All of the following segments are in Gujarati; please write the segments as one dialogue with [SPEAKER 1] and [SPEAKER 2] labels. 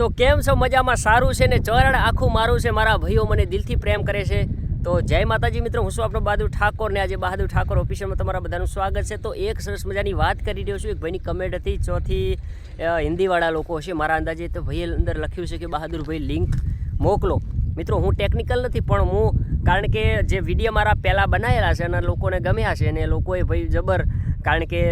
[SPEAKER 1] તો કેમ છો મજામાં? સારું છે ને ચરણ આખું મારું છે, મારા ભાઈઓ મને દિલથી પ્રેમ કરે છે. તો જય માતાજી મિત્રો, હું છું આપણો બહાદુર ઠાકોર ને આજે બહાદુર ઠાકોર ઓફિશિયલમાં તમારા બધાનું સ્વાગત છે. તો એક સરસ મજાની વાત કરી રહ્યો છું. એક ભાઈની કમેન્ટ હતી, ચોથી હિન્દીવાળા લોકો છે મારા અંદાજે. તો ભાઈએ અંદર લખ્યું છે કે બહાદુરભાઈ લિંક મોકલો. મિત્રો હું ટેકનિકલ નથી, પણ હું કારણ કે જે વિડીયો મારા પહેલાં બનાવેલા છે અને લોકોને ગમ્યા છે અને લોકોએ ભાઈ જબર, કારણ કે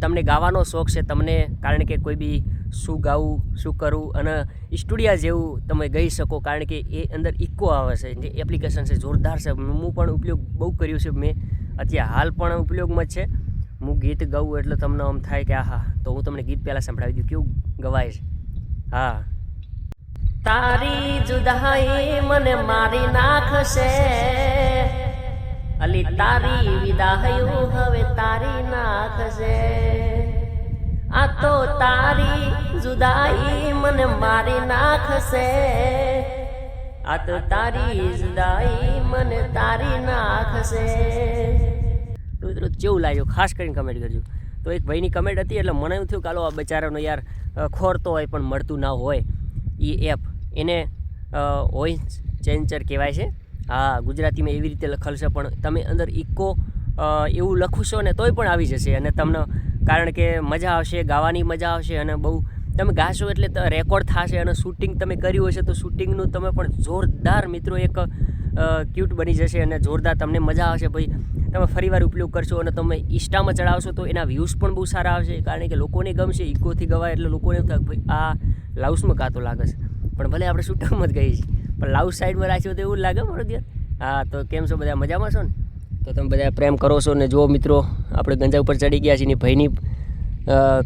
[SPEAKER 1] તમને ગાવાનો શોખ છે તમને, કારણ કે કોઈ બી શું ગાવું શું કરવું અને સ્ટુડિયો જેવું તમે ગઈ શકો, કારણ કે એ અંદર ઇકો આવે છે, જે એપ્લિકેશન છે જોરદાર છે. હું પણ ઉપયોગ બહુ કર્યું છે, મેં અત્યારે હાલ પણ ઉપયોગમાં જ છે. હું ગીત ગાઉં એટલે તમને આમ થાય કે આહા. તો હું તમને ગીત પહેલાં સંભળાવી દઉં કેવું ગવાય છે. હા, તારી જુદાઈ મને મારી નાખશે, અલી તારી વિદાયું હવે તારી નાખશે. આ તો તારી જુદાઈ મને મારી નાખશે, આ તો તારી જુદાઈ મને તારી નાખશે. તો મિત્રો કેવું લાગ્યું ખાસ કરીને કમેન્ટ કરજો. તો એક ભાઈની કમેન્ટ હતી એટલે મને એવું થયું કે હાલો આ બચારાનો યાર ખોરતો હોય પણ મળતું ના હોય એ એપ, એને વોઇસ ચેન્જર કહેવાય છે. હા, ગુજરાતીમાં એવી રીતે લખેલ છે, પણ તમે અંદર ઇકો એવું લખશો ને તોય પણ આવી જશે અને તમને, કારણ કે મજા આવશે, ગાવાની મજા આવશે અને બહુ તમે ગાશો એટલે રેકોર્ડ થશે અને શૂટિંગ તમે કર્યું હશે તો શૂટિંગનું તમે પણ જોરદાર મિત્રો એક ક્યુટ બની જશે અને જોરદાર તમને મજા આવશે. ભાઈ તમે ફરીવાર ઉપયોગ કરશો અને તમે ઇન્સ્ટામાં ચડાવશો તો એના વ્યૂઝ પણ બહુ સારા આવશે, કારણ કે લોકોને ગમશે. ઇકોથી ગવાય એટલે લોકોને એવું થાય ભાઈ આ લાઉસમાં ગાતો લાગે છે, પણ ભલે આપણે શૂટિંગમાં જ ગઈએ છીએ પણ લાઉસ સાઈડમાં રાખ્યો તો એવું લાગે મારો દિયર. હા, તો કેમ છો બધા? મજામાં છો ને? તો તમે બધા પ્રેમ કરો છો ને. જો મિત્રો આપણે ગંજા ઉપર ચડી ગયા છીએ ને ભાઈની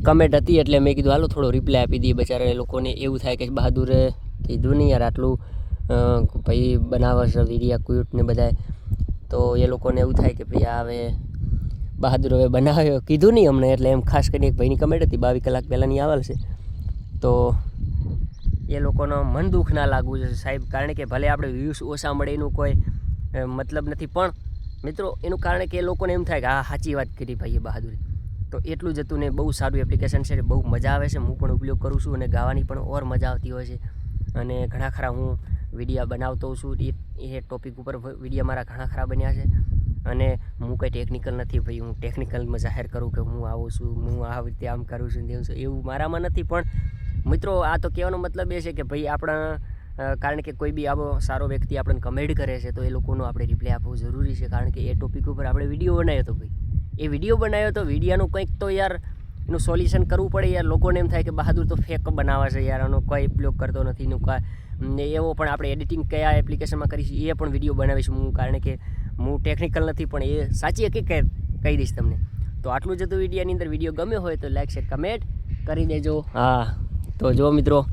[SPEAKER 1] કમેન્ટ હતી એટલે મેં કીધું હાલો થોડો રિપ્લાય આપી દઈએ. બચારા લોકોને એવું થાય કે બહાદુરે કીધું નહીં યાર આટલું ભાઈ બનાવે છે વિડીયા ક્યુટ ને બધા, તો એ લોકોને એવું થાય કે ભાઈ આ હવે બહાદુર હવે બનાવ્યો, કીધું નહીં અમને. એટલે એમ ખાસ કરીને એક ભાઈની કમેન્ટ હતી 22 કલાક પહેલાંની આવેલ છે, તો એ લોકોનો મન દુઃખ ના લાગવું જોઈએ સાહેબ, કારણ કે ભલે આપણે વ્યૂઝ ઓછા મળે એનું કોઈ મતલબ નથી, પણ મિત્રો એનું કારણ કે એ લોકોને એમ થાય કે હા સાચી વાત કરી ભાઈએ બહાદુરી. તો એટલું જ હતું ને. બહુ સારું એપ્લિકેશન છે, બહુ મજા આવે છે. હું પણ ઉપયોગ કરું છું અને ગાવાની પણ ઓર મજા આવતી હોય છે. અને ઘણા ખરા હું વિડીયા બનાવતો છું, એ ટોપિક ઉપર વિડીયા મારા ઘણા ખરા બન્યા છે. અને હું કંઈ ટેકનિકલ નથી ભાઈ, હું ટેકનિકલમાં જાહેર કરું કે હું આવું છું, હું આ રીતે આમ કરું છું તેવું છું, એવું મારામાં નથી. પણ મિત્રો આ તો કહેવાનો મતલબ એ છે કે ભાઈ આપણા, કારણ કે કોઈ બી આવો સારો વ્યક્તિ આપણને કમેન્ટ કરે છે તો એ લોકોનો આપણે રિપ્લાય આપવો જરૂરી છે, કારણ કે એ ટોપિક ઉપર આપણે વિડીયો બનાવ્યો હતો ભાઈ, એ વિડીયો બનાવ્યો તો વિડીયાનું કંઈક તો યાર એનું સોલ્યુશન કરવું પડે યાર. લોકોને એમ થાય કે બહાદુર તો ફેક બનાવે છે યાર, આનો કોઈ ઉપયોગ કરતો નથી એનું કાંઈ એવો. પણ આપણે એડિટિંગ કયા એપ્લિકેશનમાં કરીશું એ પણ વિડીયો બનાવીશું હું, કારણ કે હું ટેકનિકલ નથી, પણ એ સાચી હકીકત કહી દઈશ તમને. તો આટલું જ હતું વિડીયાની અંદર. વિડીયો ગમ્યો હોય તો લાઈક શેર કમેન્ટ કરી દેજો. હા, તો જો મિત્રો,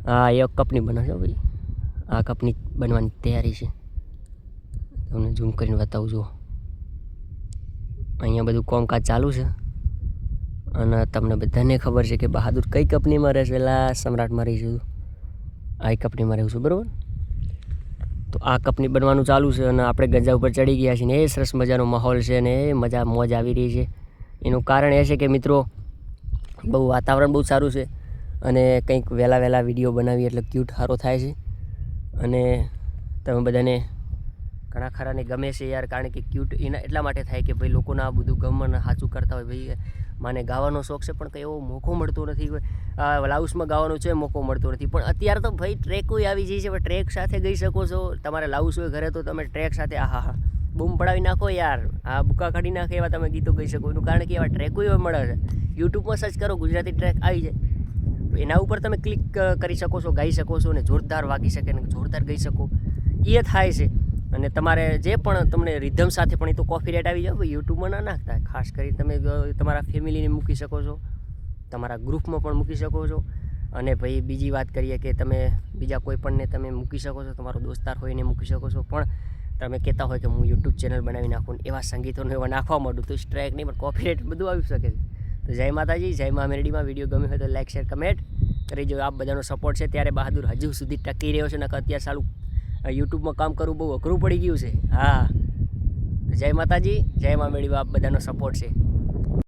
[SPEAKER 1] હા એક કપની બનાવજો ભાઈ, આ કપની બનવાની તૈયારી છે. તમને ઝૂમ કરીને બતાવું છું. અહીંયા બધું કામકાજ ચાલુ છે અને તમને બધાને ખબર છે કે બહાદુર કઈ કંપનીમાં રહેશે. પેલા સમ્રાટમાં રહીશું, આ કંપનીમાં રહું છું બરાબર. તો આ કંપની બનવાનું ચાલુ છે અને આપણે ગંજા ઉપર ચડી ગયા છીએ ને એ સરસ મજાનો માહોલ છે ને એ મજા મોજ આવી રહી છે. એનું કારણ એ છે કે મિત્રો બહુ વાતાવરણ બહુ સારું છે અને કંઈક વહેલા વિડીયો બનાવીએ એટલે ક્યુટ સારો થાય છે. અને તમે બધાને ઘણા ખરાને ગમે છે યાર, કારણ કે ક્યુટ એના એટલા માટે થાય કે ભાઈ લોકોને આ બધું ગમન સાચું કરતા હોય. ભાઈ મને ગાવાનો શોખ છે પણ કંઈ એવો મોકો મળતો નથી. લાઉસમાં ગાવાનો છે મોકો મળતો નથી, પણ અત્યારે તો ભાઈ ટ્રેકોય આવી જાય છે. ટ્રેક સાથે ગઈ શકો છો. તમારે લાઉસ હોય ઘરે તો તમે ટ્રેક સાથે આહા હા બૂમ પડાવી નાખો યાર, આ બુકા કાઢી નાખે એવા તમે ગીતો ગાઈ શકો. એનું કારણ કે એવા ટ્રેકોય મળે છે. યુટ્યુબમાં સર્ચ કરો ગુજરાતી ટ્રેક આવી જાય, એના ઉપર તમે ક્લિક કરી શકો છો, ગાઈ શકો છો અને જોરદાર વાગી શકે ને જોરદાર ગાઈ શકો એ થાય છે. અને તમારે જે પણ તમને રિધમ સાથે પણ એ તો કોપીરાઇટ આવી જાવ યુટ્યુબમાં ના નાખતા. ખાસ કરી તમે તમારા ફેમિલીને મૂકી શકો છો, તમારા ગ્રુપમાં પણ મૂકી શકો છો. અને ભાઈ બીજી વાત કરીએ કે તમે બીજા કોઈ પણને તમે મૂકી શકો છો, તમારો દોસ્તાર હોય એને મૂકી શકો છો. પણ તમે કહેતા હોય કે હું યુટ્યુબ ચેનલ બનાવી નાખું ને એવા સંગીતોને એવા નાખવા માંડું તો સ્ટ્રાઇક નહીં પણ કોપીરાઇટ બધું આવી શકે છે. તો જય માતાજી, જય મા મેરડીમાં. વિડીયો ગમ્યો હોય તો લાઈક શેર કમેન્ટ કરી જો. આપ બધાનો સપોર્ટ છે ત્યારે બહાદુર હજુ સુધી ટકી રહ્યો છે, ને અત્યારે સારું યુટ્યુબમાં કામ કરવું બહુ અઘરું પડી ગયું છે. હા, જય માતાજી, જય મા મેરડીમાં. આપ બધાનો સપોર્ટ છે.